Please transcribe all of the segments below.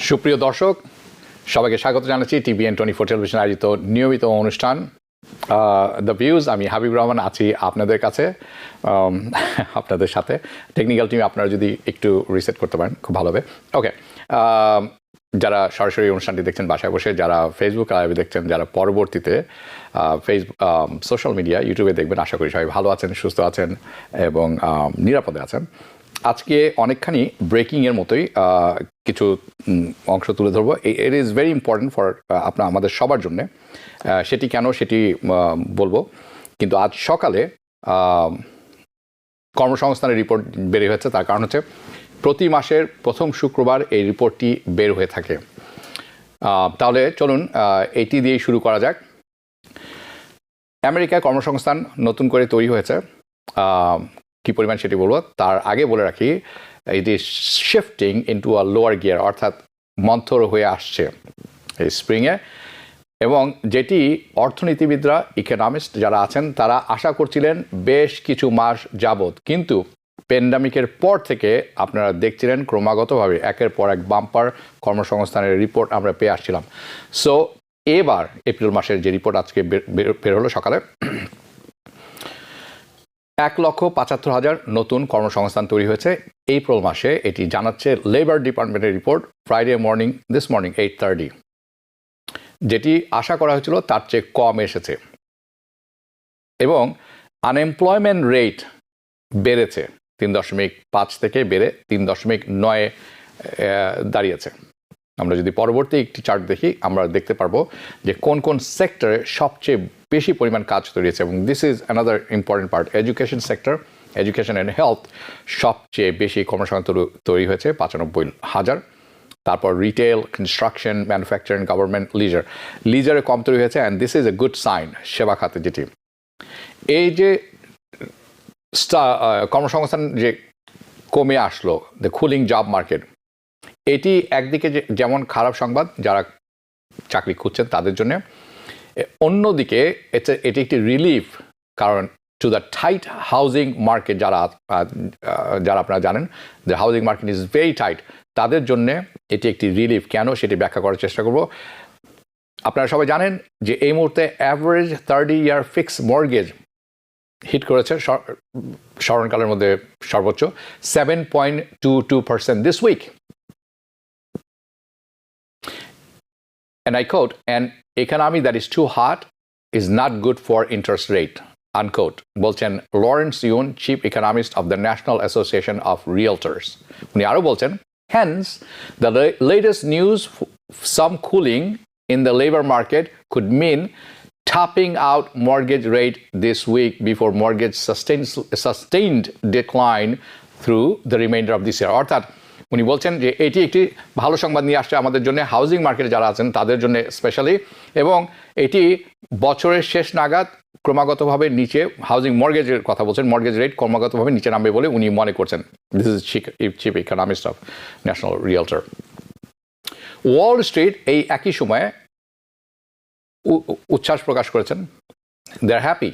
সুপ্রিয় দর্শক, সবাইকে স্বাগত জানাচ্ছি টিভিএন 24 টেলিভিশন আয়োজিত নিয়মিত অনুষ্ঠান দ্য ভিউজ। আমি হাবিব রহমান আছি আপনাদের কাছে, আপনাদের সাথে। টেকনিক্যাল টিম আপনারা যদি একটু রিসেট করতে পারেন খুব ভালো হবে। ওকে, যারা সরাসরি অনুষ্ঠানটি দেখছেন বাসায় বসে, যারা ফেসবুক লাইভে দেখছেন, যারা পরবর্তীতে সোশ্যাল মিডিয়া ইউটিউবে দেখবেন, আশা করি সবাই ভালো আছেন, সুস্থ আছেন এবং নিরাপদে আছেন। আজকে অনেকখানি ব্রেকিংয়ের মতোই কিছু অংশ তুলে ধরবো। It is very important for আমাদের সবার জন্যে। সেটি কেন সেটি বলবো, কিন্তু আজ সকালে কর্মসংস্থানের রিপোর্ট বের হয়েছে। তার কারণ হচ্ছে প্রতি মাসের প্রথম শুক্রবার এই রিপোর্টটি বের হয়ে থাকে। তাহলে চলুন এটি দিয়েই শুরু করা যাক। আমেরিকায় কর্মসংস্থান নতুন করে তৈরি হয়েছে, কী পরিমাণ সেটি বলবো। তার আগে বলে রাখি, it is shifting into a lower gear, অর্থাৎ মন্থর হয়ে আসছে এই স্প্রিংয়ে, এবং যেটি অর্থনীতিবিদরা, ইকোনমিস্ট যারা আছেন তারা আশা করছিলেন বেশ কিছু মাস যাবৎ। কিন্তু প্যান্ডামিকের পর থেকে আপনারা দেখছিলেন ক্রমাগতভাবে একের পর এক বাম্পার কর্মসংস্থানের রিপোর্ট আমরা পেয়ে আসছিলাম। সো এবার এপ্রিল মাসের যে রিপোর্ট আজকে বের হলো সকালে, 1,75,000 নতুন কর্মসংস্থান তৈরি হয়েছে এপ্রিল মাসে। এটি জানাচ্ছে লেবার ডিপার্টমেন্টের report, Friday morning, this morning 8:30। যেটি আশা করা হয়েছিল তার চেয়ে কম এসেছে, এবং আনএমপ্লয়মেন্ট রেট বেড়েছে 3.5 থেকে বেড়ে 3.9 দাঁড়িয়েছে। আমরা যদি পরবর্তী একটি চার্ট দেখি, আমরা দেখতে পারবো যে কোন কোন সেক্টরে সবচেয়ে বেশি পরিমাণ কাজ তৈরি হয়েছে। এবং this is another important part, education sector, education and health সবচেয়ে বেশি কর্মসংস্থান তৈরি হয়েছে 95,000। তারপর রিটেল, কনস্ট্রাকশন, ম্যানুফ্যাকচারিং, গভর্নমেন্ট, লিজারে কম তৈরি হয়েছে। And this is a good sign সেবা খাতে। যেটি এই যে কর্মসংস্থান যে কমে আসলো, দ্য কুলিং জব মার্কেট, এটি একদিকে যেমন খারাপ সংবাদ যারা চাকরি খুঁজছেন তাদের জন্য, অন্যদিকে এটি একটি রিলিফ, কারণ to the tight housing market, যারা আপনারা জানেন যে housing market is very tight, তাদের জন্য এটি একটি রিলিফ। কেন সেটি ব্যাখ্যা করার চেষ্টা করব। আপনারা সবাই জানেন যে এই মুহূর্তে average 30-year fixed mortgage hit করেছে স্মরণকালের মধ্যে সর্বোচ্চ 7.22% this week. And I quote, "An economy that is too hot is not good for interest rate," unquote, বলছেন Lawrence Yun, chief economist of the National Association of Realtors. উনি আরও বলছেন, "Hence, the latest news, some cooling in the labor market could mean topping out mortgage rate this week before mortgage sustained decline through the remainder of this year." অর্থাৎ উনি বলছেন যে এটি একটি ভালো সংবাদ নিয়ে আসছে আমাদের জন্য, হাউজিং মার্কেটে যারা আছেন তাদের জন্য স্পেশালি, এবং এটি বছরের শেষ নাগাদ ক্রমাগতভাবে নিচে, হাউজিং মর্গেজের কথা বলছেন, মর্গেজ রেট ক্রমাগতভাবে নিচে নামবে বলে উনি মনে করছেন। This is chief economist of national রিয়েলটার। Wall Street এই একই সময়ে উচ্ছ্বাস প্রকাশ করেছেন, দে আর হ্যাপি।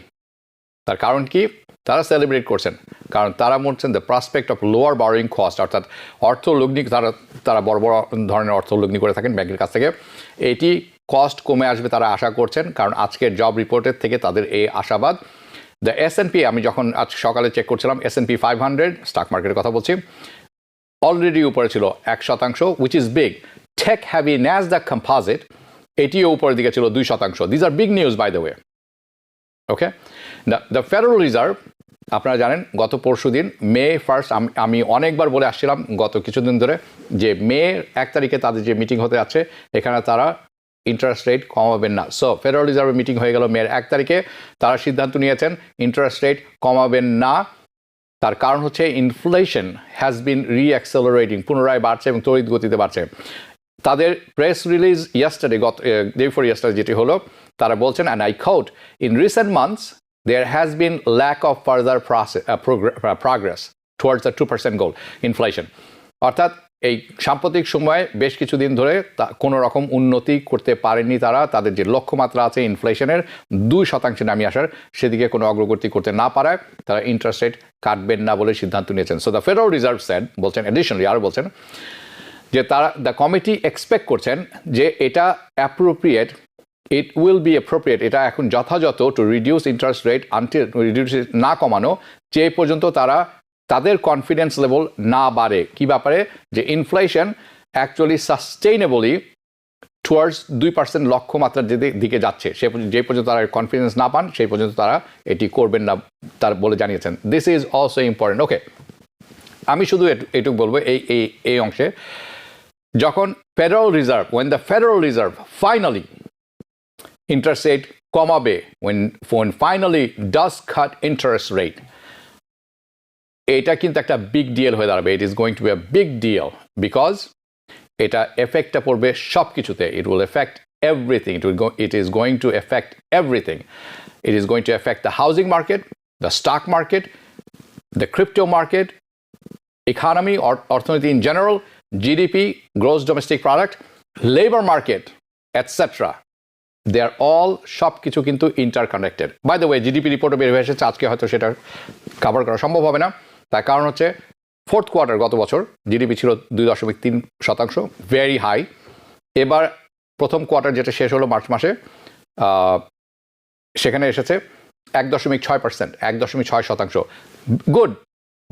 তার কারণ কি? তারা সেলিব্রেট করছেন, কারণ তারা বলছেন the prospect of lower borrowing cost, অর্থাৎ অর্থলগ্নি, তারা বড় বড় ধরনের অর্থলগ্নি করে থাকেন ব্যাংকের কাছ থেকে, এটি কস্ট কমে আসবে তারা আশা করছেন, কারণ আজকের জব রিপোর্টের থেকে তাদের এই আশাবাদ। দ্য S&P, আমি যখন আজ সকালে চেক করছিলাম, S&P 500 স্টক মার্কেটের কথা বলছি, অলরেডি উপরে ছিল 1%, which is big. Tech heavy Nasdaq composite, এটিও উপরের দিকে ছিল 2%। These are big news by the way. Okay, the Federal Reserve, আপনারা জানেন গত পরশু দিন মে 1 আমি অনেকবার বলে আসছিলাম গত কিছুদিন ধরে যে মে 1 তারিখে তাদের যে মিটিং হতে যাচ্ছে, এখানে তারা ইন্টারেস্ট রেট কমাবেন না। সো ফেডারেল রিজার্ভের মিটিং হয়ে গেল মে 1 তারিখে, তারা সিদ্ধান্ত নিয়েছেন ইন্টারেস্ট রেট কমাবেন না। তার কারণ হচ্ছে ইনফ্লেশন হ্যাজ বিন রিঅ্যাক্সেলারেটিং, পুনরায় বাড়ছে এবং তড়িৎ গতিতে বাড়ছে। তাদের press release yesterday, day before yesterday যেটি হলো, তারা বলছেন, and I quote, "In recent months there has been lack of further progress towards the 2% goal inflation." অর্থাৎ এই সাম্প্রতিক সময়ে বেশ কিছুদিন ধরে কোনো রকম উন্নতি করতে পারেনি তারা, তাদের যে লক্ষ্যমাত্রা আছে ইনফ্লেশনের 2% নামিয়ে আসার, সেদিকে কোনো অগ্রগতি করতে না পারায় তারা ইন্টারেস্ট রেট কাটবেন না বলে সিদ্ধান্ত নিয়েছেন। So the Federal Reserve said, বলছেন, অ্যাডিশনালি আরও বলছেন, যে তারা দ্য কমিটি এক্সপেক্ট করছেন যে এটা appropriate, it will be appropriate, এটা এখন যথাযথ to reduce interest rate until reduce না কমানো যে পর্যন্ত তারা তাদের কনফিডেন্স লেভেল না বাড়ে কি ব্যাপারে, যে ইনফ্লেশন অ্যাকচুয়ালি সাস্টেইনেবলি টুয়ার্ডস 2% লক্ষ্যমাত্রার দিকে যাচ্ছে, যে পর্যন্ত তারা কনফিডেন্স না পান সেই পর্যন্ত তারা এটি করবেন না তার বলে জানিয়েছেন। This is also important. Okay, আমি শুধু এটুকু বলবো এই অংশে, যখন Federal Reserve, when the Federal Reserve finally interest rate কমাবে, when finally does cut interest rate, এটা কিন্তু একটা বিগ ডিল হয়ে দাঁড়াবে। It is going to be a big deal because এটা এফেক্টটা পড়বে সব কিছুতে। It will affect everything, it is going to affect everything. It is going to affect the housing market, the stock market, the crypto market, economy, অর্থনীতি in general, GDP, gross domestic product, labour market, etcetera. They are all সব কিছু কিন্তু interconnected. By the way, GDP রিপোর্টও বের হয়ে এসেছে, আজকে হয়তো সেটা কভার করা সম্ভব হবে না। তার কারণ হচ্ছে ফোর্থ কোয়ার্টার গত বছর জিডিপি ছিল 2.3%, ভেরি হাই। এবার প্রথম কোয়ার্টার যেটা শেষ হলো মার্চ মাসে, সেখানে এসেছে 1.6%, 1.6%। Good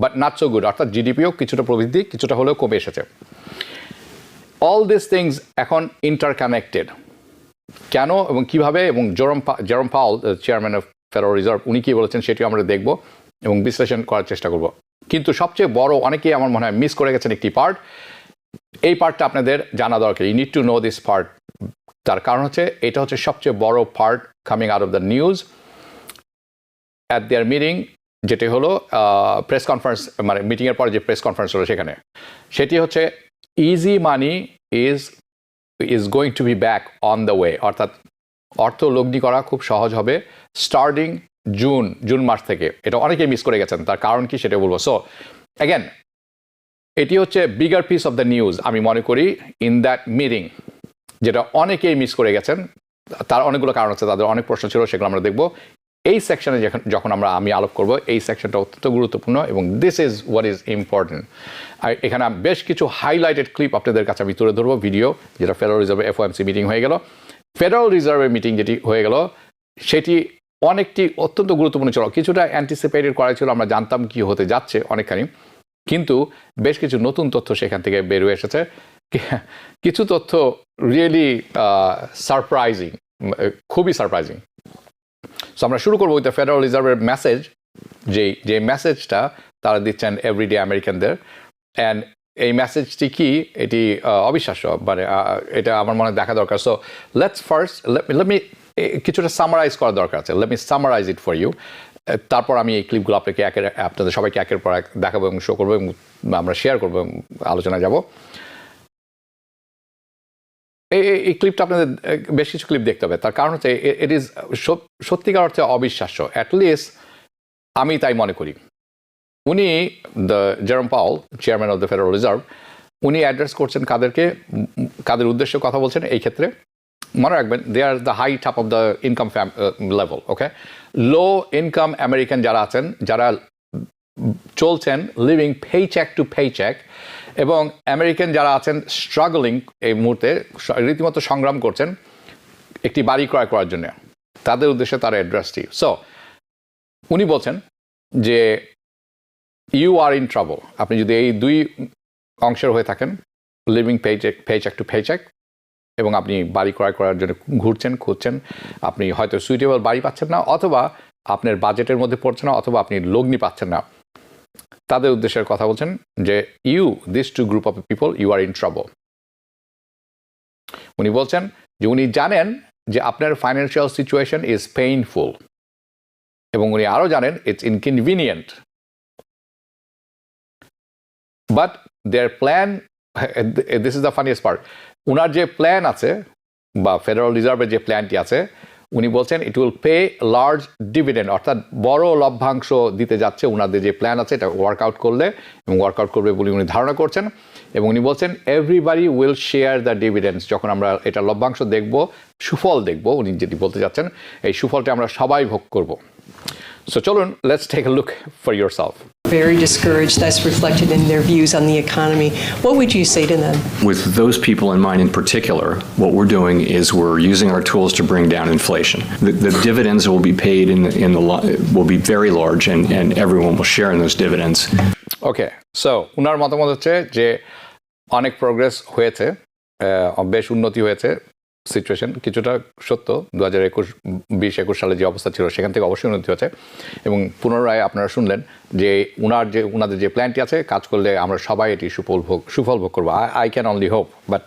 but not so good, অর্থাৎ জিডিপিও কিছুটা প্রবৃদ্ধি কিছুটা হলেও কমে এসেছে। অল দিস থিংস এখন ইন্টারকানেক্টেড। কেন এবং কিভাবে, এবং জেরম Powell, chairman of federal Reserve, উনি কি বলেছেন সেটিও আমরা দেখব এবং বিশ্লেষণ করার চেষ্টা করব। কিন্তু সবচেয়ে বড়, অনেকেই আমার মনে হয় মিস করে গেছেন একটি পার্ট, এই পার্টটা আপনাদের জানা দরকার। You need to know this part. তার কারণ হচ্ছে এটা হচ্ছে সবচেয়ে বড় part coming out of the news at their meeting, যেটি হলো প্রেস কনফারেন্স, মানে মিটিংয়ের পরে যে প্রেস কনফারেন্স হলো সেখানে, সেটি হচ্ছে easy money is going to be back on the way, অর্থাৎ অর্থ লগ্নি করা খুব সহজ হবে স্টার্টিং জুন মাস থেকে। এটা অনেকেই মিস করে গেছেন, তার কারণ কি সেটা বলবো। সো অ্যাগেন, এটি হচ্ছে bigger piece of the news আমি মনে করি ইন দ্যাট মিটিং, যেটা অনেকেই মিস করে গেছেন। তার অনেকগুলো কারণ আছে, তাদের অনেক প্রশ্ন ছিল, সেগুলো আমরা দেখব এই সেকশনে। যখন আমি আলোপ করব, এই সেকশনটা অত্যন্ত গুরুত্বপূর্ণ এবং this is what is important. আর এখানে বেশ কিছু হাইলাইটেড ক্লিপ আপনাদের কাছে আমি তুলে ধরবো, ভিডিও, যেটা ফেডারেল রিজার্ভের এফওএমসি মিটিং হয়ে গেল। ফেডারেল রিজার্ভের মিটিং যেটি হয়ে গেল, সেটি অনেকটি অত্যন্ত গুরুত্বপূর্ণ ছিল। কিছুটা অ্যান্টিসিপেটেড করা ছিল, আমরা জানতাম কি হতে যাচ্ছে অনেকখানি, কিন্তু বেশ কিছু নতুন তথ্য সেখান থেকে বের হয়ে এসেছে। কিছু তথ্য রিয়েলি সারপ্রাইজিং, খুবই সারপ্রাইজিং। সো আমরা শুরু করবো উইথ দ্য ফেডারেল রিজার্ভের মেসেজ, যে মেসেজটা তারা দিচ্ছেন এভরিডে আমেরিকানদের। অ্যান্ড এই মেসেজটি কি, এটি অবিশ্বাস্য, মানে এটা আমার মনে দেখা দরকার। So let's first let me কিছুটা সামারাইজ করা দরকার আছে। Let me summarise it for you. তারপর আমি এই ক্লিপগুলো আপনাদের সবাইকে একের পর এক দেখাবো এবং শো করবো এবং আমরা শেয়ার করবো, আলোচনায় যাব। এই ক্লিপটা আপনাদের বেশ কিছু ক্লিপ দেখতে হবে। তার কারণ হচ্ছে ইট ইজ সত্যিকার অর্থে অবিশ্বাস্য, অ্যাটলিস্ট আমি তাই মনে করি। উনি Jerome Powell, chairman of the Federal Reserve, উনি অ্যাড্রেস করছেন কাদের উদ্দেশ্যে কথা বলছেন এই ক্ষেত্রে মনে রাখবেন, they are the high top of the income level. Okay, low income American যারা আছেন, যারা চলছেন লিভিং পেচেক টু পেচেক, এবং আমেরিকান যারা আছেন স্ট্রাগলিং, এই মুহূর্তে রীতিমতো সংগ্রাম করছেন একটি বাড়ি ক্রয় করার জন্য, তাদের উদ্দেশ্যে তার অ্যাড্রেসটি। সো উনি বলছেন যে ইউ আর ইন ট্রাবল। আপনি যদি এই দুই অংশের হয়ে থাকেন, লিভিং পেচেক টু পেচেক, এবং আপনি বাড়ি ক্রয় করার জন্য খুঁজছেন, আপনি হয়তো সুইটেবল বাড়ি পাচ্ছেন না, অথবা আপনার বাজেটের মধ্যে পড়ছে না, অথবা আপনি লগ্নি পাচ্ছেন না, তাদের উদ্দেশ্যের কথা বলছেন যে this two group of people, you are in trouble. উনি বলছেন যে উনি জানেন যে আপনার ফাইন্যান্সিয়াল সিচুয়েশন ইজ পেইনফুল, এবং উনি আরও জানেন it's inconvenient, but there plan, this is the funniest part, উনার যে প্ল্যান আছে বা ফেডারেল রিজার্ভের যে প্ল্যানটি আছে, উনি বলছেন it will pay large dividend, অর্থাৎ বড় লভ্যাংশ দিতে যাচ্ছে। ওনাদের যে প্ল্যান আছে এটা ওয়ার্কআউট করবে বলে উনি ধারণা করছেন, এবং উনি বলছেন এভরিবডি উইল শেয়ার দ্য ডিভিডেন্ডস। যখন আমরা এটা লভ্যাংশ দেখব, সুফল দেখব, উনি যেটি বলতে যাচ্ছেন, এই সুফলটা আমরা সবাই ভোগ করব। সো চলুন, let's take a look for yourself. very discouraged. That's reflected in their views on the economy. What would you say to them? With those people in mind in particular, what we're doing is we're using our tools to bring down inflation. The dividends will be paid will be very large, and everyone will share in those dividends. Okay, so উনার মতামত হচ্ছে যে অনেক progress হয়েছে, বেশ উন্নতি হয়েছে situation, কিছুটা সত্য 2021 সালে যে অবস্থা ছিল সেখান থেকে অবশ্যই উন্নতি হয়েছে। এবং পুনরায় আপনারা শুনলেন যে উনাদের যে প্ল্যানটি আছে, কাজ করলে আমরা সবাই এটি সুফল ভোগ করবো। I can only hope, but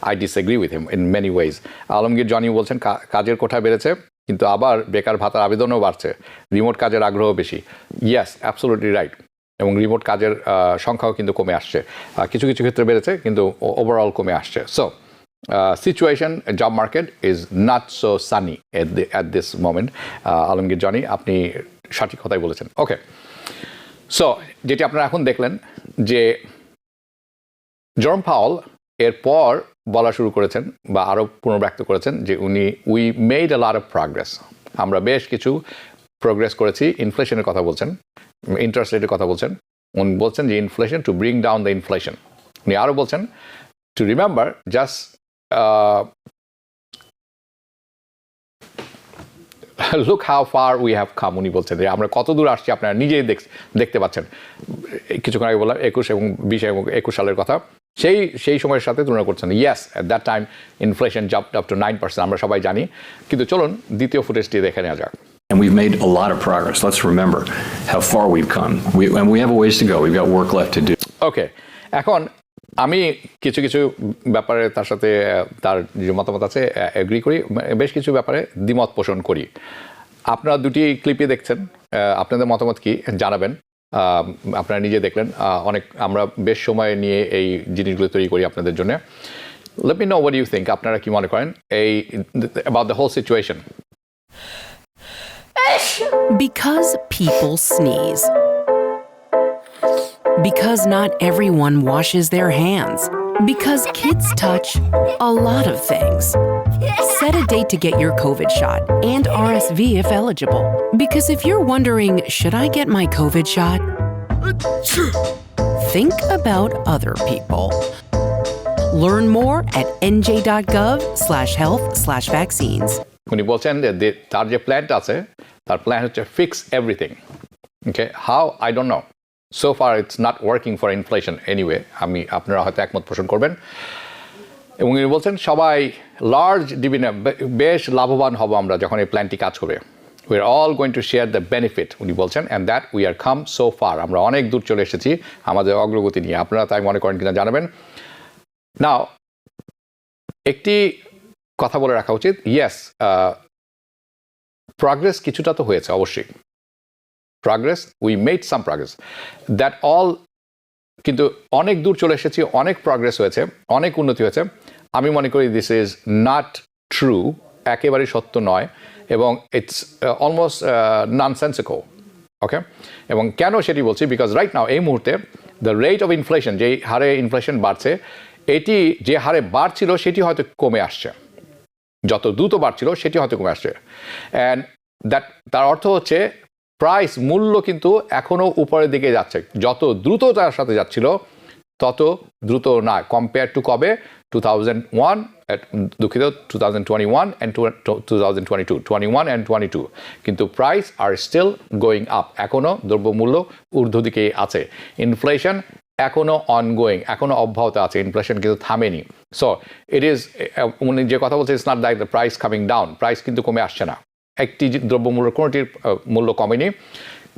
I disagree with him in many ways. Alamgir Johnny বলছেন কাজের কোঠা বেড়েছে, কিন্তু আবার বেকার ভাতার আবেদনও বাড়ছে, রিমোট কাজের আগ্রহ বেশি। Yes, absolutely right. এবং রিমোট কাজের সংখ্যাও কিন্তু কমে আসছে, কিছু কিছু ক্ষেত্রে বেড়েছে কিন্তু ওভারঅল কমে আসছে। So situation, job market is not so sunny at this moment. Alamgir Johnny, আপনি সঠিক কথাই বলেছেন। ওকে, সো যেটি আপনারা এখন দেখলেন যে জেরোম পাওয়েল এরপর বলা শুরু করেছেন বা আরও পুনর্ব্যক্ত করেছেন যে we made a lot of progress, আমরা বেশ কিছু প্রোগ্রেস করেছি। ইনফ্লেশনের কথা বলছেন, ইন্টারেস্ট রেটের কথা বলছেন। উনি বলছেন যে inflation, to bring down the inflation. উনি আরও বলছেন to remember just look how far we have come। উনি বলছেন যে আমরা কত দূর আসছি আপনারা নিজেই দেখতে পাচ্ছেন। কিছুক্ষণ আগে বললাম 21 এবং 20 এবং 21 সালের কথা, সেই সময়ের সাথে তুলনা করছেন। Yes, at that time inflation jumped up to 9%, আমরা সবাই জানি। কিন্তু চলুন দ্বিতীয় ফুটেজটি দেখে নেওয়া যাক। And we've made a lot of progress. Let's remember how far we've come. And we have a ways to go. We've got work left to do. Okay, এখন আমি কিছু ব্যাপারে তার সাথে তার যে মতামত আছে এগ্রি করি, বেশ কিছু ব্যাপারে দ্বিমত পোষণ করি। আপনারা দুটি ক্লিপই দেখছেন, আপনাদের মতামত কি জানাবেন। আপনারা নিজে দেখলেন, আমরা বেশ সময় নিয়ে এই জিনিসগুলো তৈরি করি আপনাদের জন্য। Let me know what you think. আপনারা কি মনে করেন about the whole situation? Because people sneeze. Because not everyone washes their hands. Because kids touch a lot of things. Set a date to get your COVID shot and RSV if eligible. Because if you're wondering, should I get my COVID shot? Think about other people. Learn more at nj.gov/health/vaccines. উনি বলছেন যে তার যে প্ল্যানটা আছে, তার plan হচ্ছে fix everything. Okay, how I don't know. So far it's not working for inflation anyway. আপনারা হয়তো একমত পোষণ করবেন। এবং উনি বলছেন সবাই লার্জ ডিভিডেন্ড, বেশ লাভবান হব আমরা যখন এই প্ল্যানটি কাজ করবে। We are all going to share the benefit, উনি বলছেন, and that we are come so far. আমরা অনেক দূর চলে এসেছি আমাদের অগ্রগতি নিয়ে। আপনারা তাই মনে করেন কিনা জানাবেন। নাও একটি কথা বলে রাখা উচিত, ইয়েস, প্রগ্রেস কিছুটা তো হয়েছে অবশ্যই। Progress, we made some progress, that all, কিন্তু অনেক দূর চলে এসেছি, অনেক প্রগ্রেস হয়েছে, অনেক উন্নতি হয়েছে। আমি মনে করি দিস ইজ নট ট্রু, একেবারেই সত্য নয়, এবং ইটস অলমোস্ট ননসেন্সিক্যাল। ওকে, এবং কেন সেটি বলছি, বিকজ রাইট নাও এই মুহূর্তে দ্য রেট অফ ইনফ্লেশন, যেই হারে ইনফ্লেশন বাড়ছে, এটি যে হারে বাড়ছিল সেটি হয়তো কমে আসছে, যত দ্রুত বাড়ছিল সেটি হয়তো কমে আসছে। অ্যান্ড দ্যাট, তার অর্থ হচ্ছে প্রাইস, মূল্য কিন্তু এখনও উপরের দিকে যাচ্ছে। যত দ্রুত তার সাথে যাচ্ছিল তত দ্রুত না, কম্পেয়ার টু কবে, 2001, দুঃখিত 2021 অ্যান্ড 2022, 21 অ্যান্ড 22, কিন্তু প্রাইস আর স্টিল গোয়িং আপ, এখনও দ্রব্যমূল্য ঊর্ধ্ব দিকেই আছে। ইনফ্লেশন এখনও অনগোয়িং, এখনও অব্যাহত আছে, ইনফ্লেশন কিন্তু থামেনি। সো ইট ইজ, উনি যে কথা বলছে, it's not like the price coming down, price কিন্তু কমে আসছে না, একটি দ্রব্যমূল্য কোনোটির মূল্য কমেনি,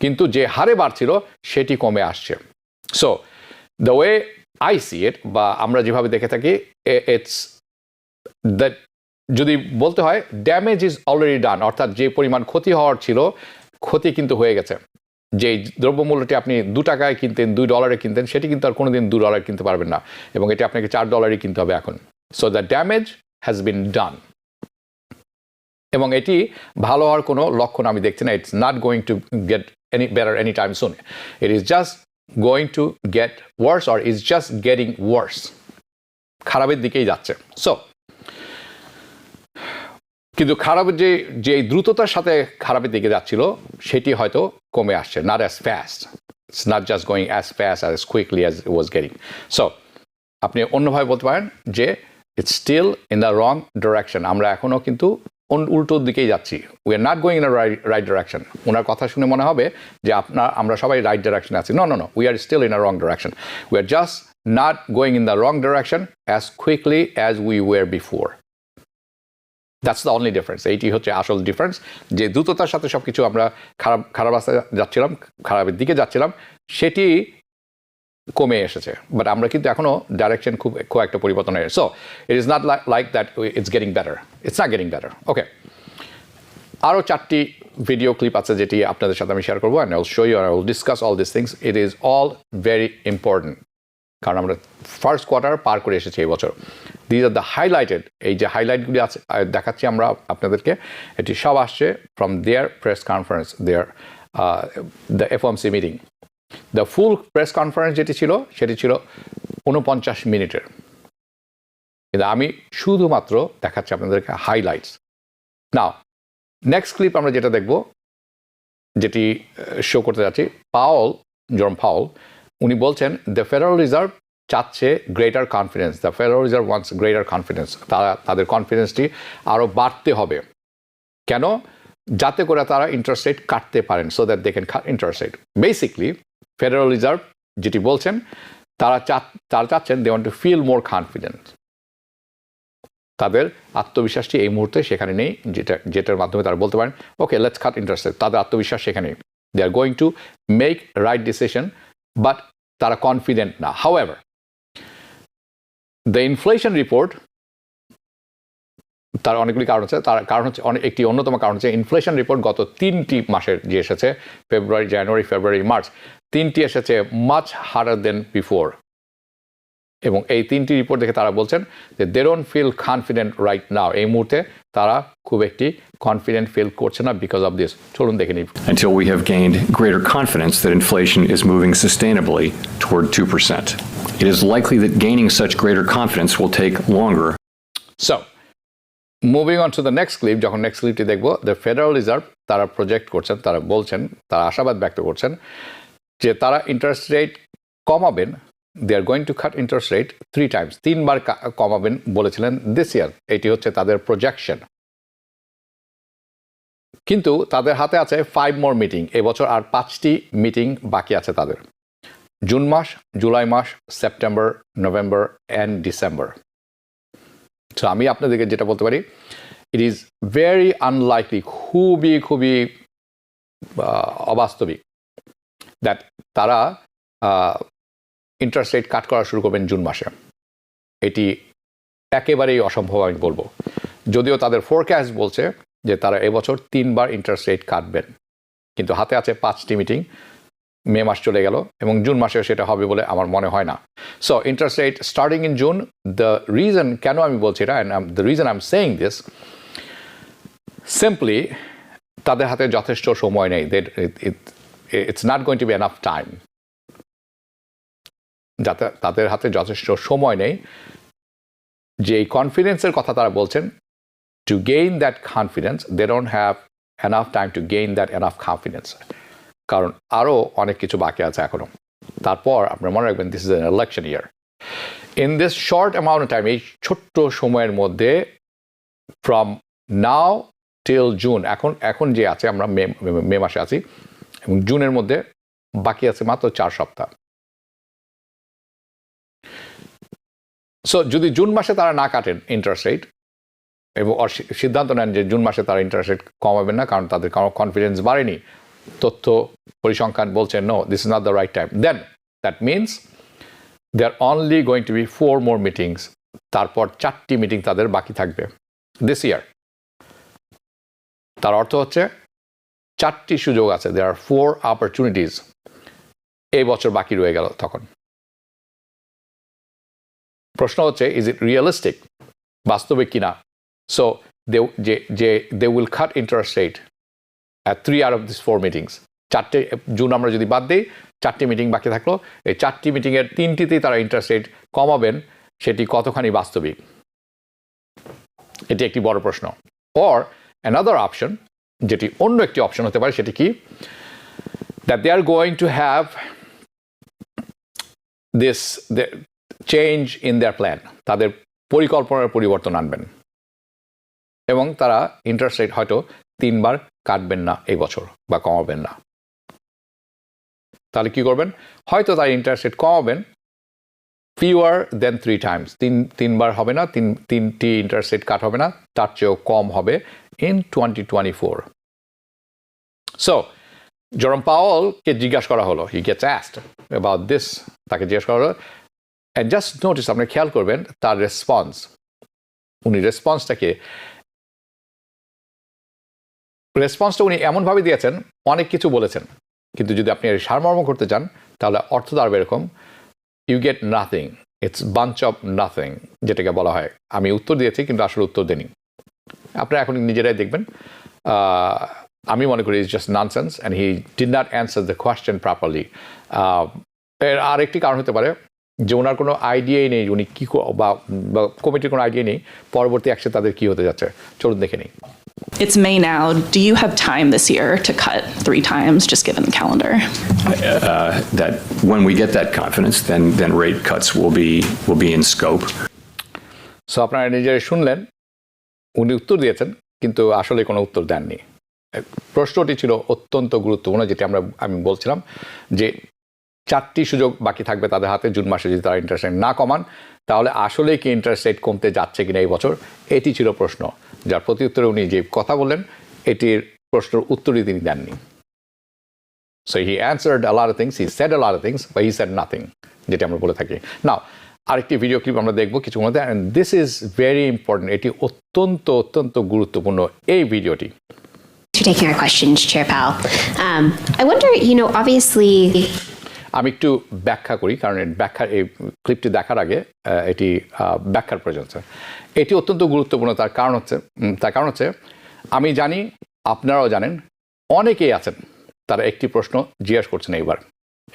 কিন্তু যে হারে বাড়ছিল সেটি কমে আসছে। So the way I see it, বা আমরা যেভাবে দেখে থাকি, ইটস দ্যাট, যদি বলতে হয় ড্যামেজ ইজ অলরেডি ডান, অর্থাৎ যে পরিমাণ ক্ষতি হওয়ার ছিল, ক্ষতি কিন্তু হয়ে গেছে। যে দ্রব্যমূল্যটি আপনি $2 কিনতেন, $2 কিনতেন, সেটি কিন্তু আর কোনোদিন $2 কিনতে পারবেন না, এবং এটি আপনাকে $4 কিনতে হবে এখন। So the damage has been done, এবং এটি ভালো হওয়ার কোনো লক্ষণ আমি দেখছি না। It's not going to get any better any time soon, it is just going to get worse, or is just getting worse, খারাপের দিকেই যাচ্ছে। সো কিন্তু খারাপের যে দ্রুততার সাথে খারাপের দিকে যাচ্ছিল সেটি হয়তো কমে আসছে, not as fast. It's not just going as fast as quickly as it was getting. So আপনি অন্যভাবে বলতে পারেন যে it's still in the wrong direction. আমরা এখনো কিন্তু উল্টো দিকেই যাচ্ছি. We are not going in the right direction. ওনার কথা শুনে মনে হবে যে আমরা সবাই রাইট ডাইরেকশনে আছি. No. We are still in a wrong direction. We are just not going in the wrong direction as quickly as we were before. That's the only difference. এইটি হচ্ছে আসল ডিফারেন্স, যে দ্রুততার সাথে সবকিছু আমরা খারাপ রাস্তায় যাচ্ছিলাম, খারাপের দিকে যাচ্ছিলাম, সেটি কমে এসেছে, বাট আমরা কিন্তু এখনো ডাইরেকশন খুব একটা পরিবর্তন হয়েছে। So it is not like that it's getting better, it's not getting better. Okay, আরও 4টি ভিডিও ক্লিপ আছে যেটি আপনাদের সাথে আমি শেয়ার করবো, and I will show you are I will discuss all this things. It is all very important, কারণ আমরা ফার্স্ট কোয়ার্টার পার করে এসেছি এই বছর। দিজ আর দ্য হাইলাইটেড, এই যে হাইলাইটগুলি আছে দেখাচ্ছি আমরা আপনাদেরকে, এটি সব আসছে from their press conference, their the FOMC মিটিং। দ্য ফুল প্রেস কনফারেন্স যেটি ছিল সেটি ছিল 49 মিনিটের, কিন্তু আমি শুধুমাত্র দেখাচ্ছি আপনাদেরকে হাইলাইটস। নাও নেক্সট ক্লিপ আমরা যেটা দেখব, যেটি শো করতে যাচ্ছি, জেরোম পাওয়েল উনি বলছেন দ্য ফেডারেল রিজার্ভ চাচ্ছে greater confidence, the Federal reserve wants greater confidence. তাদের কনফিডেন্সটি আরও বাড়তে হবে। কেন? যাতে করে তারা ইন্টারেস্ট রেট কাটতে পারেন, so that they can cut interest rate. Basically Federal Reserve যেটি বলছেন, তারা চাচ্ছেন they want to feel more confident. তাদের আত্মবিশ্বাসটি এই মুহূর্তে সেখানে নেই, যেটার মাধ্যমে তারা বলতে পারেন okay let's cut interest rate. তাদের আত্মবিশ্বাস সেখানে নেই। They are going to make right decision, but তারা কনফিডেন্ট না। হাউএভার দ্য ইনফ্লেশন রিপোর্ট, তার অনেকগুলি কারণ আছে। তার কারণ হচ্ছে একটি অন্যতম কারণ হচ্ছে ইনফ্লেশন রিপোর্ট গত 3টি মাসের যে এসেছে, ফেব্রুয়ারি, জানুয়ারি, ফেব্রুয়ারি, মার্চ, 3টি এসেছে মাচ হার্ডার দেন বিফোর। এবং এই 3টি রিপোর্ট দেখে তারা বলছেন যে they don't feel confident right now. এই মুহূর্তে তারা খুব একটি কনফিডেন্ট ফিল করছে না বিকজ অফ দিস। চলুন দেখে নিই। Until we have gained greater confidence that inflation is moving sustainably toward 2%. It is likely that gaining such greater confidence will take longer. So, moving on to the next clip, যখন next ক্লিপটি দেখব, the Federal reserve তারা project করছেন, তারা বলছেন, তারা আশাবাদ ব্যক্ত করছেন যে তারা ইন্টারেস্ট রেট কমাবেন। They are going to cut interest rate 3 times, 3বার কমাবেন বলেছিলেন দিস ইয়ার। এটি হচ্ছে তাদের প্রজেকশন। কিন্তু তাদের হাতে আছে 5 more মিটিং। এবছর আর 5টি মিটিং বাকি আছে তাদের, জুন মাস, জুলাই মাস, September, November and December. So আমি আপনাদেরকে যেটা বলতে পারি, ইট ইজ ভেরি আনলাইকলি, খুবই অবাস্তবিক দ্যাট তারা ইন্টারেস্ট রেট কাট করা শুরু করবেন জুন মাসে। এটি একেবারেই অসম্ভব আমি বলবো, যদিও তাদের ফোরকাস্ট বলছে যে তারা এবছর 3বার ইন্টারেস্ট রেট কাটবেন, কিন্তু হাতে আছে 5টি মিটিং। মে মাস চলে গেল এবং জুন মাসেও সেটা হবে বলে আমার মনে হয় না। So interest rate starting in June, the reason কেন আমি বলছি এটা, and the reason I am saying this, simply তাদের হাতে যথেষ্ট সময় নেই। It's not going to B enough time. যাতে তাদের হাতে যথেষ্ট সময় নেই যে এই কনফিডেন্সের কথা তারা বলছেন, to gain that confidence they don't have enough time to gain that enough confidence. কারণ আরও অনেক কিছু বাকি আছে এখনো। তারপর আপনারা মনে রাখবেন this is an election year. In this short amount of time, এই ছোট্ট সময়ের মধ্যে, ফ্রম নাও টিল জুন, এখন যে আছে আমরা মে মাসে আছি এবং জুনের মধ্যে বাকি আছে মাত্র 4 সপ্তাহ। সো যদি জুন মাসে তারা না কাটেন ইন্টারেস্ট রেট এবং সিদ্ধান্ত নেন যে জুন মাসে তারা ইন্টারেস্ট রেট কমাবেন না, কারণ তাদের কনফিডেন্স বাড়েনি, তথ্য পরিসংখ্যান বলছেন no this is not the right time, then that means they are only going to be 4 more meetings. তারপর 4টি মিটিং তাদের বাকি থাকবে দিস ইয়ার। তার অর্থ হচ্ছে 4টি সুযোগ আছে, দেয়ার আর 4 অপরচুনিটিস এই বছর বাকি রয়ে গেল। তখন প্রশ্ন হচ্ছে ইজ ইট রিয়েলিস্টিক, বাস্তবে কিনা। So they will cut interest rate at 3 out of these 4 meetings. 4টে জুন আমরা যদি বাদ দিই, 4টি মিটিং বাকি থাকলো। এই 4টি মিটিংয়ের 3টিতেই তারা ইন্টারেস্ট রেট কমাবেন, সেটি কতখানি বাস্তবিক, এটি একটি বড় প্রশ্ন। অর অ্যানাদার অপশন, যেটি অন্য একটি অপশন হতে পারে, সেটি কি, that they are going to have the change in their plan, তাদের পরিকল্পনার পরিবর্তন আনবেন এবং তারা ইন্টারেস্ট রেট হয়তো 3 বার কাটবেন না এই বছর বা কমাবেন না। তাহলে কি করবেন? হয়তো তার ইন্টারেস্ট রেট কমাবেন fewer than 3 times, তিনবার হবে না, তিনটি ইন্টারেস্ট রেট কাট হবে না, তার চেয়েও কম হবে in 2024. So Jerome Powell-কে জিজ্ঞাসা করা হলো, he gets asked about this, তাকে জিজ্ঞাসা করা হলো, and just notice, আপনি খেয়াল করবেন তার রেসপন্স, উনি রেসপন্সটা উনি এমনভাবে দিয়েছেন, অনেক কিছু বলেছেন, কিন্তু যদি আপনি এর সারমর্ম করতে চান তাহলে অর্থ দাঁড়াবে এরকম, you get nothing, it's bunch of nothing, যেটাকে বলা হয় আমি উত্তর দিয়েছি কিন্তু আসলে উত্তর দেনি। আপনারা এখন নিজেরাই দেখবেন, আমি মনে করি it's just nonsense and he did not answer the question properly. এর আরেকটি কারণ হতে পারে যে ওনার কোনো আইডিয়াই নেই উনি কী বা কমিটির কোনো আইডিয়া নেই পরবর্তী অ্যাকশন তাদের কী হতে যাচ্ছে। চলুন দেখে নিই। It's May now. Do you have time this year to cut 3 times, just given the calendar? That when we get that confidence, then rate cuts will be in scope. So আপনারা নিজেরাই শুনলেন, উনি উত্তর দিয়েছেন কিন্তু আসলে কোনো উত্তর দেননি। প্রশ্নটি ছিল অত্যন্ত গুরুত্বপূর্ণ, যেটি আমি বলছিলাম যে 4টি সুযোগ বাকি থাকবে তাদের হাতে জুন মাসে যদি তারা ইন্টারেস্ট রেট না কমান, তাহলে আসলে কি ইন্টারেস্ট রেট কমতে যাচ্ছে কিনা এই বছর, এটি ছিল প্রশ্ন, যার প্রতি উত্তরে উনি যে কথা বললেন এটির প্রশ্নের উত্তরই তিনি দেননি। So he answered a lot of things, he said a lot of things, but he said nothing, যেটা আমরা বলে থাকি। নাও আরেকটি ভিডিও ক্লিপ আমরা দেখবো কিছুক্ষণ মধ্যে, and this is very important, এটি অত্যন্ত গুরুত্বপূর্ণ এই ভিডিওটি। For taking our questions, Chair Powell. I wonder, obviously... আমি একটু ব্যাখ্যা করি, কারণ এই ক্লিপটি দেখার আগে এটি ব্যাখ্যার প্রয়োজন আছে। এটি অত্যন্ত গুরুত্বপূর্ণ, তার কারণ হচ্ছে আমি জানি, আপনারাও জানেন, অনেকেই আছেন তারা একটি প্রশ্ন জিজ্ঞাসা করছেন এইবার,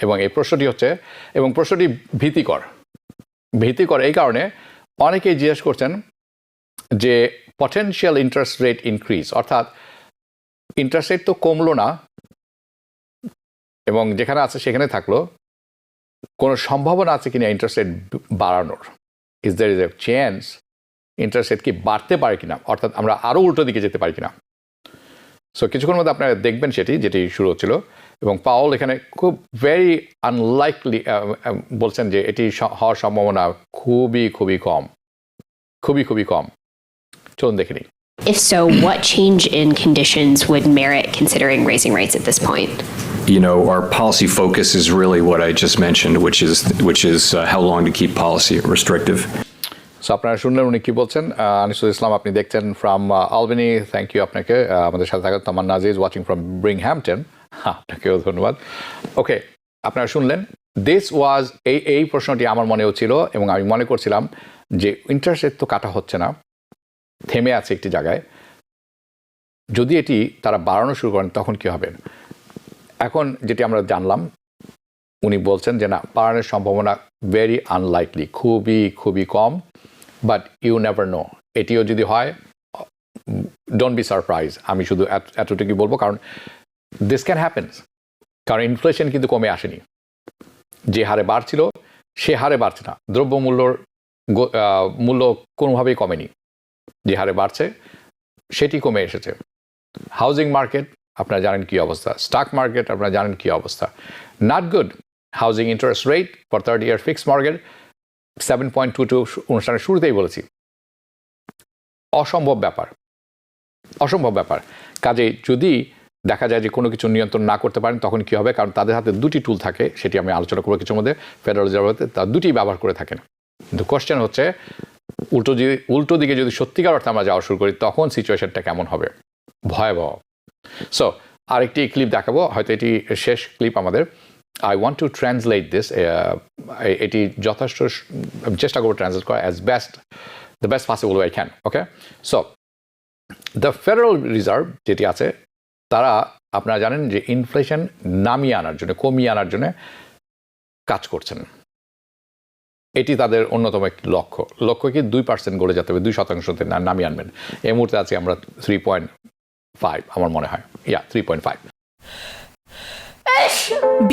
এবং এই প্রশ্নটি হচ্ছে, এবং প্রশ্নটি ভীতিকর এই কারণে অনেকেই জিজ্ঞাসা করছেন যে পটেনশিয়াল ইন্টারেস্ট রেট ইনক্রিজ, অর্থাৎ ইন্টারেস্ট রেট তো কমলো না এবং যেখানে আছে সেখানে থাকলো, কোনো সম্ভাবনা আছে কিনা ইন্টারেস্ট রেট বাড়ানোর, is there is a chance interest rate কি বাড়তে পারে কিনা, অর্থাৎ আমরা আরও উল্টো দিকে যেতে পারি কিনা। সো কিছুক্ষণের মধ্যে আপনারা দেখবেন যেটি শুরু হচ্ছিল, এবং পাওল এখানে খুব ভেরি আনলাইকলি বলছেন যে এটি হওয়ার সম্ভাবনা খুবই কম। চলুন দেখে নিই। If so, what change in conditions would merit considering raising rates at this point? Our policy focus is really what I just mentioned, which is how long to keep policy restrictive. So আপনারা শুনলেন উনি কি বলছেন। আনিসুল ইসলাম আপনি দেখছেন from আলবেনি, thank you আপনাকে। আমাদের সাথে থাকা তামান্না আজিজ ওয়াচিং ফ্রম ব্রিংহ্যাম্পটন, আপনাকেও ধন্যবাদ। ওকে, আপনারা শুনলেন, দিস ওয়াজ এই প্রশ্নটি আমার মনেও ছিল, এবং আমি মনে করছিলাম যে ইন্টারেস্ট রেট তো কাটা হচ্ছে না, থেমে আছে একটি জায়গায়, যদি এটি তারা বাড়ানো শুরু করেন তখন কি হবে। এখন যেটি আমরা জানলাম, উনি বলছেন যে না, বাড়ানোর সম্ভাবনা ভেরি আনলাইকলি, খুবই কম, বাট ইউ নেভার নো, এটিও যদি হয় ডোন্ট বি সারপ্রাইজ। আমি শুধু এতটুকুই বলবো, কারণ দিস ক্যান হ্যাপেন্স, কারণ ইনফ্লেশন কিন্তু কমে আসেনি, যে হারে বাড়ছিল সে হারে বাড়ছে না, মূল্য কোনোভাবেই কমেনি, যে হারে বাড়ছে সেটি কমে এসেছে। হাউজিং মার্কেট আপনারা জানেন কী অবস্থা, স্টক মার্কেট আপনারা জানেন কী অবস্থা, not good. Housing interest rate for 30-year fixed mortgage 7.22, অনুষ্ঠানের শুরুতেই বলেছি, অসম্ভব ব্যাপার। কাজেই যদি দেখা যায় যে কোনো কিছু নিয়ন্ত্রণ না করতে পারেন তখন কী হবে, কারণ তাদের হাতে 2টি টুল থাকে, সেটি আমি আলোচনা করবো কিছুর মধ্যে। ফেডারেল রিজার্ভ তার 2টি ব্যবহার করে থাকেন, কিন্তু কোয়েশ্চেন হচ্ছে উল্টো দিকে যদি সত্যিকার অর্থে আমরা যাওয়া শুরু করি তখন সিচুয়েশনটা কেমন হবে, ভয়াবহ। সো আরেকটি ক্লিপ দেখাবো, হয়তো এটি শেষ ক্লিপ আমাদের। I want to translate this, এটি যথেষ্ট চেষ্টা করবো ট্রান্সলেট করা the best possible way I can. Okay, so the Federal Reserve যেটি আছে, তারা আপনারা জানেন যে ইনফ্লেশন কমিয়ে আনার জন্য কাজ করছেন, এটি তাদের অন্যতম একটি লক্ষ্য কি 2% গড়ে যেতে হবে, 2% নামিয়ে আনবেন। এই মুহূর্তে আছি আমরা 3.5, আমার মনে হয়, 3.5.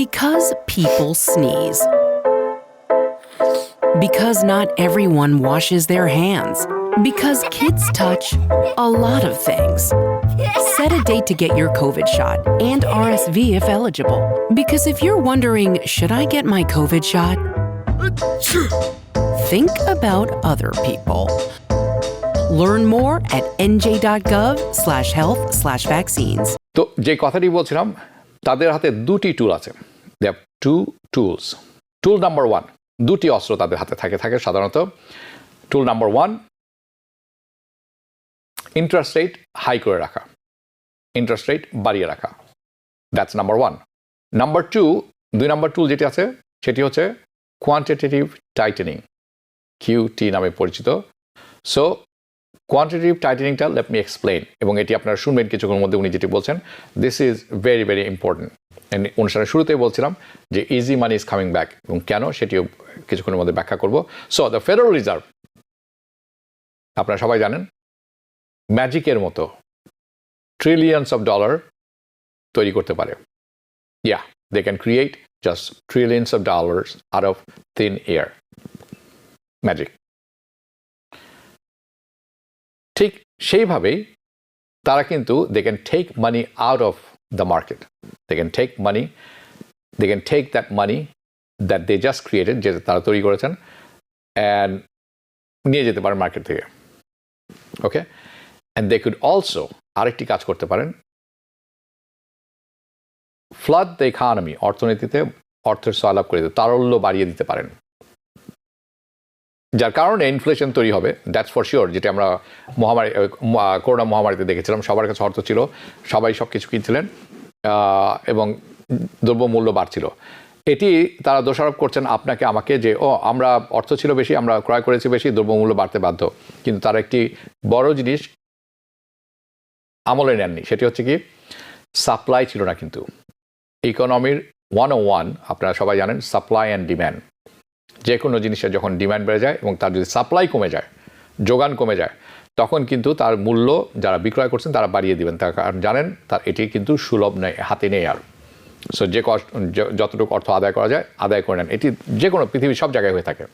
Because people sneeze. Because not everyone washes their hands. Because kids touch a lot of things. Set a date to get your COVID shot and RSV if eligible. Because if you're wondering, should I get my COVID shot? Think about other people. Learn more at nj.gov/health/vaccines. তো যে কথাটি বলছিলাম, তাদের হাতে দুটি tool আছে। They have two tools. Tool number 1, দুটি অস্ত্র তাদের হাতে থাকে সাধারণত। Tool number 1, interest rate high করে রাখা, ইন্টারেস্ট রেট বাড়িয়ে রাখা। That's number 1। নাম্বার 2, 2 নম্বর টুল যেটি আছে সেটি হচ্ছে কোয়ান্টিটেটিভ টাইটেনিং, QT নামে পরিচিত। সো কোয়ান্টিটেটিভ টাইটেনিংটা লেট মি এক্সপ্লেন, এবং এটি আপনারা শুনবেন কিছুক্ষণের মধ্যে উনি যেটি বলছেন। This is very very important. অনুষ্ঠানের শুরুতেই বলছিলাম যে easy money is coming back, এবং কেন সেটিও কিছুক্ষণের মধ্যে ব্যাখ্যা করব। সো দ্য ফেডারেল রিজার্ভ, আপনারা সবাই জানেন, ম্যাজিকের মতো ট্রিলিয়নস অফ ডলার তৈরি করতে পারে। Yeah, they can create just trillions of dollars out of thin air. Magic. ঠিক সেইভাবেই তারা কিন্তু they can take money out of the market. They can take money, they can take that money that they just created, যেটা তারা তৈরি করেছেন, and নিয়ে যেতে পারেন মার্কেট থেকে। ওকে, অ্যান্ড দে কুড অলসো আরেকটি কাজ করতে পারেন, ফ্লাড দ্য ইকোনমি, অর্থনীতিতে অর্থের সয়লাভ করে দিতে, তারল্য বাড়িয়ে দিতে পারেন, যার কারণে ইনফ্লেশন তৈরি হবে। That's for sure. যেটা আমরা করোনা মহামারীতে দেখেছিলাম, সবার কাছে অর্থ ছিল, সবাই সব কিছু কিনছিলেন, এবং দ্রব্যমূল্য বাড়ছিল। এটি তারা দোষারোপ করছেন আপনাকে আমাকে যে আমরা অর্থ ছিল বেশি, আমরা ক্রয় করেছি বেশি, দ্রব্যমূল্য বাড়তে বাধ্য। কিন্তু তারা একটি বড় জিনিস আমলে নেননি, সেটি হচ্ছে কি, সাপ্লাই ছিল না। কিন্তু ইকোনমির 101 আপনারা সবাই জানেন, সাপ্লাই অ্যান্ড ডিম্যান্ড। যে কোনো জিনিসের যখন ডিম্যান্ড বেড়ে যায় এবং তার যদি সাপ্লাই কমে যায়, যোগান কমে যায়, তখন কিন্তু তার মূল্য যারা বিক্রয় করছেন তারা বাড়িয়ে দিবেন। তার কারণ জানেন তার এটি কিন্তু সুলভ নেই, হাতে নেই আর। সো যে যতটুকু অর্থ আদায় করা যায় আদায় করে নেন। এটি যে কোনো পৃথিবীর সব জায়গায় হয়ে থাকে।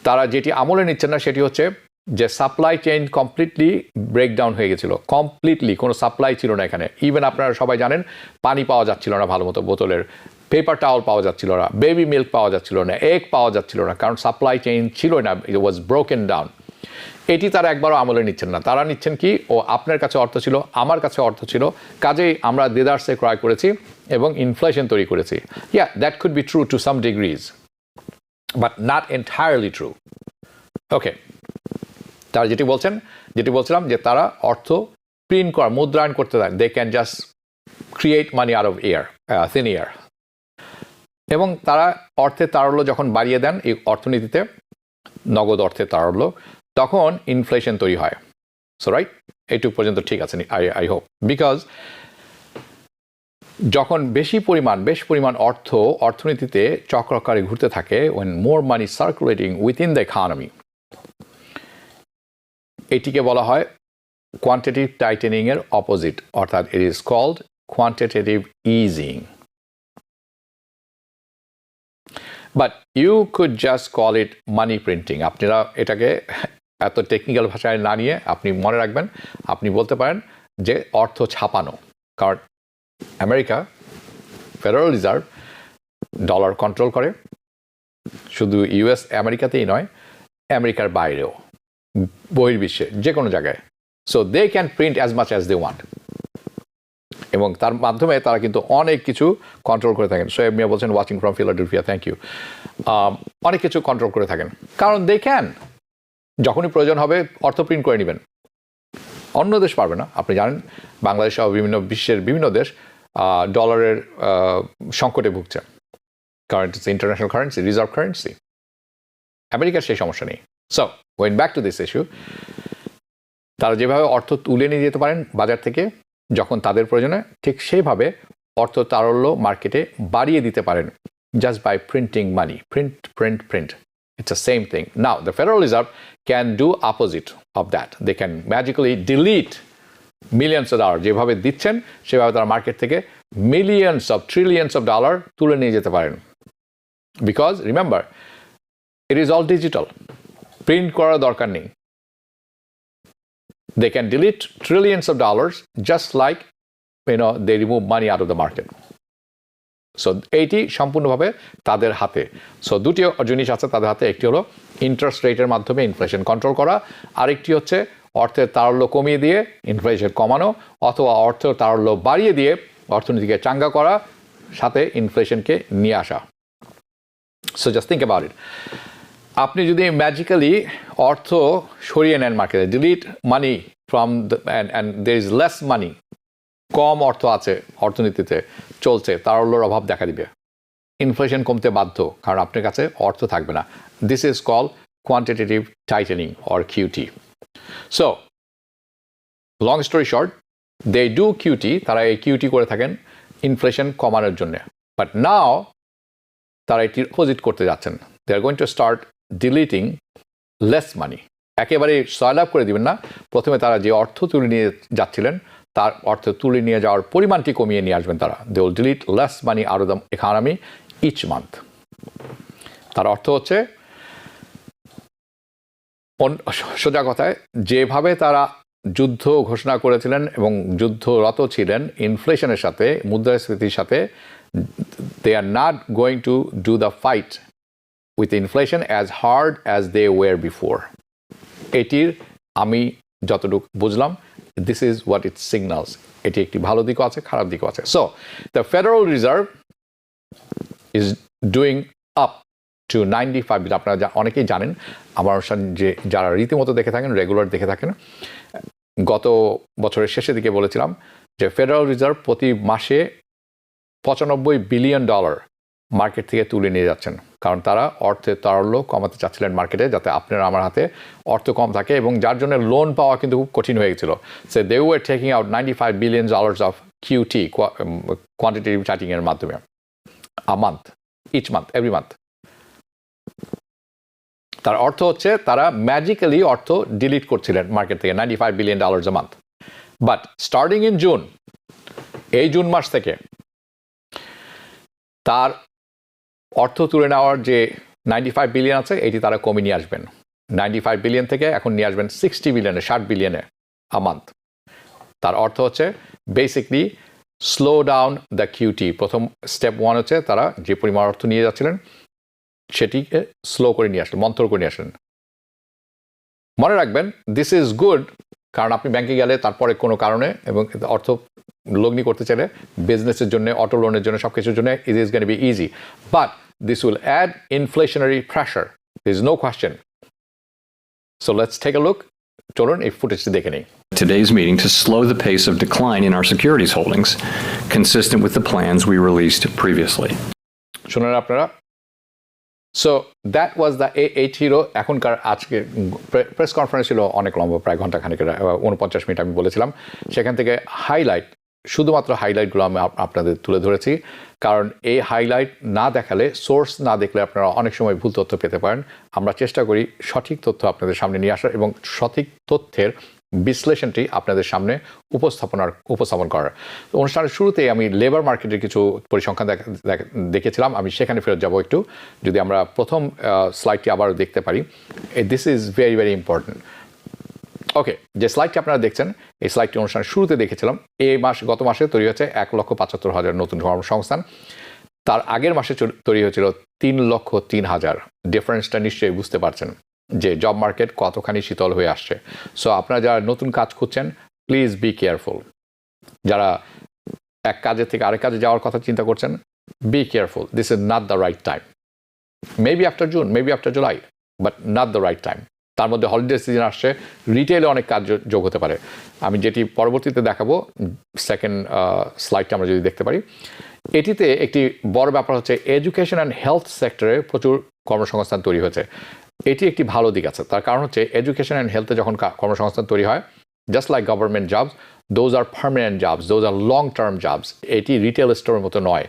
তারা যেটি আমলে নিচ্ছেন না সেটি হচ্ছে যে সাপ্লাই চেইন কমপ্লিটলি ব্রেকডাউন হয়ে গেছিল, কমপ্লিটলি কোনো সাপ্লাই ছিল না এখানে। ইভেন আপনারা সবাই জানেন পানি পাওয়া যাচ্ছিল না ভালো মতো, বোতলের পেপার টাওয়াল পাওয়া যাচ্ছিল না, বেবি মিল্ক পাওয়া যাচ্ছিল না, এগ পাওয়া যাচ্ছিল না, কারণ সাপ্লাই চেইন ছিল না, ইট ওয়াজ ব্রোকেন ডাউন। এটি তারা একবারও আমলে নিচ্ছেন না। তারা নিচ্ছেন কি, আপনার কাছে অর্থ ছিল, আমার কাছে অর্থ ছিল, কাজেই আমরা দেদারসে ক্রয় করেছি এবং ইনফ্লেশন তৈরি করেছি। Yeah, that could be true to some degrees, but not entirely true. Okay, তারা যেটি বলছিলাম যে তারা অর্থ প্রিন্ট করা, মুদ্রায়ন করতে দেন। They can just create money out of air, thin air. এবং তারা অর্থের তারল্য যখন বাড়িয়ে দেন এই অর্থনীতিতে, নগদ অর্থের তারল্য, তখন ইনফ্লেশন তৈরি হয়। সো রাইট, এইটুকু পর্যন্ত ঠিক আছে আই হোপ। বিকজ যখন বেশ পরিমাণ অর্থ অর্থনীতিতে চক্রাকারে ঘুরতে থাকে, when more money circulating within the economy, এটিকে বলা হয় কোয়ান্টিটেটিভ টাইটেনিং এর অপোজিট, অর্থাৎ it is called quantitative easing. But you could just call it money printing. আপনারা এটাকে এত টেকনিক্যাল ভাষায় না নিয়ে আপনি মনে রাখবেন, আপনি বলতে পারেন যে অর্থ ছাপানো। কারণ America federal reserve dollar control করে, শুধু ইউএস আমেরিকাতেই নয়, আমেরিকার বাইরেও, বহির্বিশ্বে যে কোনো জায়গায়। So they can print as much as they want, এবং তার মাধ্যমে তারা কিন্তু অনেক কিছু কন্ট্রোল করে থাকেন। সোয়েব মিয়া বলছেন watching from Philadelphia, thank you. অনেক কিছু কন্ট্রোল করে থাকেন, কারণ দে ক্যান, যখনই প্রয়োজন হবে অর্থ প্রিন্ট করে নেবেন। অন্য দেশ পারবে না। আপনি জানেন বাংলাদেশ সহ বিশ্বের বিভিন্ন দেশ ডলারের সংকটে ভুগছে, কারণ it's international currency, reserve currency. আমেরিকার সেই সমস্যা নেই। So going back to this issue, তারা যেভাবে অর্থ তুলে নিয়ে যেতে পারেন বাজার থেকে যখন তাদের প্রয়োজনে, ঠিক সেইভাবে অর্থ তারল্য মার্কেটে বাড়িয়ে দিতে পারেন just by printing money. Print. It's the same thing. Now, the Federal Reserve can do opposite of that. They can magically delete millions of dollars. যেভাবে দিচ্ছেন সেভাবে তারা মার্কেট থেকে trillions of dollars তুলে নিয়ে যেতে পারেন। Because remember, It is all digital. Print করার দরকার নেই. They can delete trillions of dollars just like they remove money out of the market. So এইটি সম্পূর্ণভাবে তাদের হাতে. So দুটি জিনিস আছে তাদের হাতে. একটি হলো ইন্টারেস্ট রেটের মাধ্যমে ইনফ্লেশন কন্ট্রোল করা, আরেকটি হচ্ছে অর্থের তারল্য কমিয়ে দিয়ে ইনফ্লেশন কমানো, অথবা অর্থের তারল্য বাড়িয়ে দিয়ে অর্থনীতিকে চাঙ্গা করা, সাথে ইনফ্লেশনকে নিয়ে আসা. So just think about it. আপনি যদি ম্যাজিক্যালি অর্থ সরিয়ে নেন মার্কেটে, delete money from and there is less money, কম অর্থ আছে অর্থনীতিতে চলছে, তারল্যর অভাব দেখা দিবে, ইনফ্লেশন কমতে বাধ্য, কারণ আপনার কাছে অর্থ থাকবে না. This is call quantitative tightening or QT. So long story short, they do QT, তারা এই কিউটি করে থাকেন ইনফ্লেশন কমানোর জন্য. বাট নাও তারা এটি অপোজিট করতে যাচ্ছেন. They are going to start deleting less money. একেবারে সয়েল আপ করে দিবেন না, প্রথমে তারা যে অর্থ তুলে নিয়ে যাচ্ছিলেন তার অর্থ তুলে নিয়ে যাওয়ার পরিমাণটি কমিয়ে নিয়ে আসবেন. তারা they will delete less money out of the economy each month. তার অর্থ হচ্ছে, সোজা কথায়, যেভাবে তারা যুদ্ধ ঘোষণা করেছিলেন এবং যুদ্ধরত ছিলেন ইনফ্লেশনের সাথে, মুদ্রাস্ফীতির সাথে, they are not going to do the fight with inflation as hard as they were before. এটির আমি যতটুকু বুঝলাম, this is what it signals. এটি একটি ভালো দিকও আছে, খারাপ দিকও আছে. So the Federal Reserve is doing up to 95 billion. আপনারা অনেকেই জানেন, আমার যে যারা রীতিমতো দেখে থাকেন, রেগুলার দেখে থাকেন, গত বছরের শেষের দিকে বলেছিলাম যে ফেডারেল রিজার্ভ প্রতি মাসে $95 বিলিয়ন মার্কেট থেকে তুলে নিয়ে যাচ্ছেন, কারণ তারা অর্থের তারল্য কমাতে চাচ্ছিলেন মার্কেটে, যাতে আপনার আমার হাতে অর্থ কম থাকে, এবং যার জন্য লোন পাওয়া কিন্তু খুব কঠিন হয়ে গেছিল. So they were taking out $95 billion of QT, quantitative tightening এর মাধ্যমে, a month, each month, every month. তার অর্থ হচ্ছে তারা ম্যাজিক্যালি অর্থ ডিলিট করছিলেন মার্কেট থেকে, $95 billion a month. But starting in June, এই জুন মাস থেকে তার অর্থ তুলে নেওয়ার যে 95 বিলিয়ন আছে, এটি তারা কমিয়ে নিয়ে আসবেন. 95 বিলিয়ন থেকে এখন নিয়ে আসবেন 60 বিলিয়নে, 60 বিলিয়নে আ মান্থ. তার অর্থ হচ্ছে basically slow down the cutie. প্রথম স্টেপ 1 হচ্ছে তারা যে পরিমাণ অর্থ নিয়ে যাচ্ছিলেন সেটিকে স্লো করে নিয়ে আসলেন, মন্থর করে নিয়ে আসলেন. মনে রাখবেন, দিস ইজ গুড, কারণ আপনি ব্যাংকে গেলে তারপরে কোনো কারণে এবং অর্থ লগ্নি করতে চাইলে, বিজনেসের জন্য, অটো লোনের জন্য, সব কিছুর জন্য it is gonna be easy. But this will add inflationary pressure. There is no question. So let's take a look. চলুন এই ফুটেজটি দেখে নেই. Today's meeting to slow the pace of decline in our securities holdings, consistent with the plans we released previously. শুনুন আপনারা. So that was the A8 hero. এখনকার আজকে press conference ছিল অনেক লম্বা, প্রায় ঘন্টা খানেকের, 49 মিনিট আমি বলেছিলাম. সেখান থেকে হাইলাইট, শুধুমাত্র হাইলাইটগুলো আমি আপনাদের তুলে ধরেছি, কারণ এই হাইলাইট না দেখালে, সোর্স না দেখলে আপনারা অনেক সময় ভুল তথ্য পেতে পারেন. আমরা চেষ্টা করি সঠিক তথ্য আপনাদের সামনে নিয়ে আসার এবং সঠিক তথ্যের বিশ্লেষণটি আপনাদের সামনে উপস্থাপন করার. অনুষ্ঠানের শুরুতেই আমি লেবার মার্কেটের কিছু পরিসংখ্যান দেখেছিলাম, আমি সেখানে ফেরত যাব একটু. যদি আমরা প্রথম স্লাইডটি আবার দেখতে পারি, this is very very important. Okay, যে স্লাইডটি আপনারা দেখছেন, এই স্লাইডটি অনুষ্ঠানের শুরুতে দেখেছিলাম. গত মাসে তৈরি হয়েছে 1,75,000 নতুন কর্মসংস্থান. তার আগের মাসে তৈরি হয়েছিল 3,03,000. ডিফারেন্সটা নিশ্চয়ই বুঝতে পারছেন যে জব মার্কেট কতখানি শীতল হয়ে আসছে. সো আপনারা যারা নতুন কাজ খুঁজছেন, প্লিজ বি কেয়ারফুল. যারা এক কাজের থেকে আরেক কাজে যাওয়ার কথা চিন্তা করছেন, be careful. This is not the right time. Maybe after June, maybe after July, but not the right time. তার মধ্যে হলিডে সিজন আসছে, রিটেলে অনেক কাজ যোগ হতে পারে. আমি যেটি পরবর্তীতে দেখাবো, সেকেন্ড স্লাইডটা আমরা যদি দেখতে পারি, এটিতে একটি বড় ব্যাপার হচ্ছে এডুকেশন অ্যান্ড হেলথ সেক্টরে প্রচুর কর্মসংস্থান তৈরি হয়েছে. এটি একটি ভালো দিক আছে. তার কারণ হচ্ছে এডুকেশন অ্যান্ড হেলথে যখন কর্মসংস্থান তৈরি হয়, just like government jobs, those are permanent jobs, those are long term jobs. এটি রিটেল স্টোরের মতো নয়.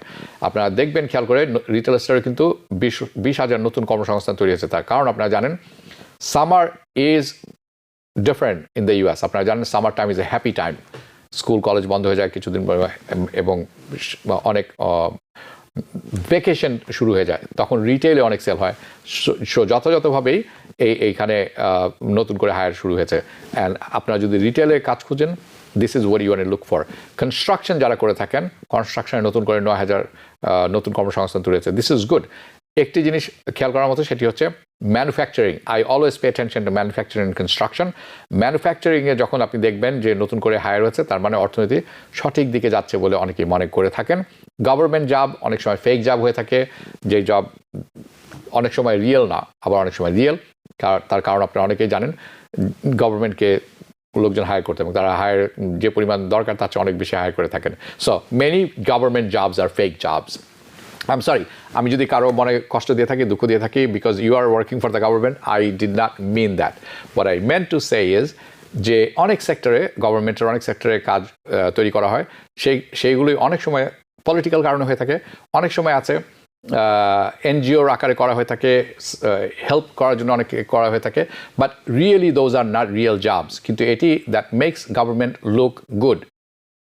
আপনারা দেখবেন, খেয়াল করে, রিটেল স্টোরে কিন্তু 20,000 নতুন কর্মসংস্থান তৈরি হয়েছে. তার কারণ আপনারা জানেন, summer is different in the US. আপনারা জানেন summer time is a happy time. School college বন্ধ হয়ে যায় কিছুদিন পরে, এবং অনেক ভ্যাকেশন শুরু হয়ে যায়, তখন রিটেলে অনেক সেল হয়। সো যথাযথভাবেই এইখানে নতুন করে হায়ার শুরু হয়েছে। অ্যান্ড আপনারা যদি রিটেলে কাজ খুঁজেন, this is what you want to look for. Construction যারা করে থাকেন, কনস্ট্রাকশনে নতুন করে 9,000 নতুন কর্মসংস্থান তৈরি হয়েছে, দিস ইজ গুড। একটি জিনিস খেয়াল করার মতো, সেটি হচ্ছে manufacturing. I always pay attention to manufacturing and construction. ম্যানুফ্যাকচারিংয়ে যখন আপনি দেখবেন যে নতুন করে হায়ার হয়েছে, তার মানে অর্থনীতি সঠিক দিকে যাচ্ছে বলে অনেকেই মনে করে থাকেন। গভর্নমেন্ট জব অনেক সময় ফেক জব হয়ে থাকে, যে জব অনেক সময় রিয়েল না, আবার অনেক সময় রিয়েল। তার কারণ আপনারা অনেকেই জানেন, গভর্নমেন্টকে লোকজন হায়ার করতে, এবং তারা হায়ার যে পরিমাণ দরকার তার চেয়ে অনেক বেশি হায়ার করে থাকেন। So many government jobs are fake jobs. I am sorry, আমি যদি কারো মনে কষ্ট দিয়ে থাকি, দুঃখ দিয়ে থাকি, because you are working for the government, I did not mean that. What I meant to say is যে অনেক সেক্টরে, গভর্নমেন্টের অনেক সেক্টরে কাজ তৈরি করা হয়, সেইগুলি অনেক সময় পলিটিক্যাল কারণে হয়ে থাকে, অনেক সময় আছে এনজিওর আকারে করা হয়ে থাকে, হেল্প করার জন্য অনেক করা হয়ে থাকে, but really those are not real jobs. কিন্তু এটি that makes government look good.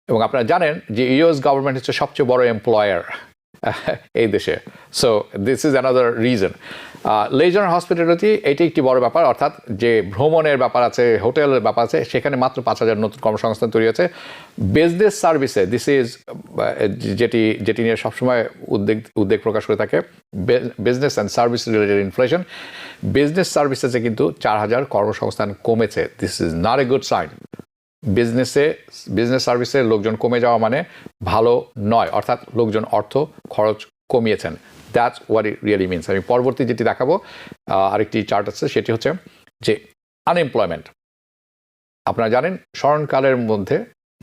এবং আপনারা জানেন যে ইউএস গভর্নমেন্ট হচ্ছে সবচেয়ে বড় এমপ্লয়ার এই দেশে। So this is another reason. Leisure hospitality, এটি একটি বড় ব্যাপার, অর্থাৎ যে ভ্রমণের ব্যাপার আছে, হোটেলের ব্যাপার আছে, সেখানে মাত্র 5,000 নতুন কর্মসংস্থান তৈরি হয়েছে। বিজনেস সার্ভিসে, দিস ইজ যেটি নিয়ে সবসময় উদ্বেগ প্রকাশ করে থাকে, business and service related inflation. Business সার্ভিসেসে কিন্তু 4,000 কর্মসংস্থান কমেছে। This is not a good sign. Business সার্ভিসে লোকজন কমে যাওয়া মানে ভালো নয়, অর্থাৎ লোকজন অর্থ খরচ কমিয়েছেন। That's what it really means. আমি পরবর্তী যেটি দেখাবো, আরেকটি চার্ট আছে, সেটি হচ্ছে যে আনএমপ্লয়মেন্ট। আপনারা জানেন স্মরণকালের মধ্যে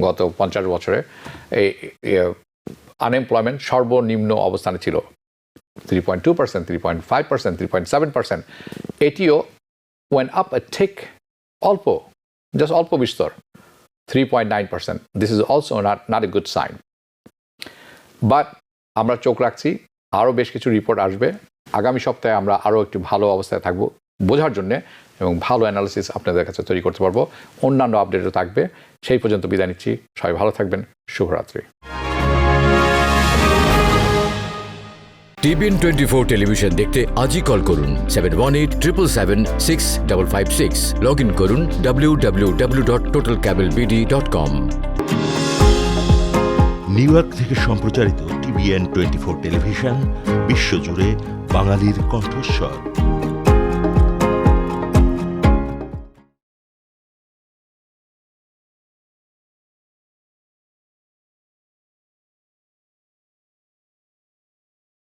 গত 50 বছরে এই আনএমপ্লয়মেন্ট সর্বনিম্ন অবস্থানে ছিল, 3.2%, 3.5%, 3.7%। এটিও went up a tick, just অল্প বিস্তর, 3.9%. This is also not a good sign. But আমরা চোখ রাখছি, আরও বেশ কিছু রিপোর্ট আসবে। আগামী সপ্তাহে আমরা আরও একটু ভালো অবস্থায় থাকবো বোঝার জন্যে, এবং ভালো অ্যানালিসিস আপনাদের কাছে তৈরি করতে পারবো। অন্যান্য আপডেটও থাকবে। সেই পর্যন্ত বিদায় নিচ্ছি। সবাই ভালো থাকবেন। শুভরাত্রি। TBN 24 টেলিভিশন দেখতে আজই কল করুন 7187776556। লগ ইন করুন www.totalcablebd.com। নিউ ইয়র্ক থেকে সম্প্রচারিত TBN 24 টেলিভিশন বিশ্বজুড়ে বাঙালির কণ্ঠস্বর।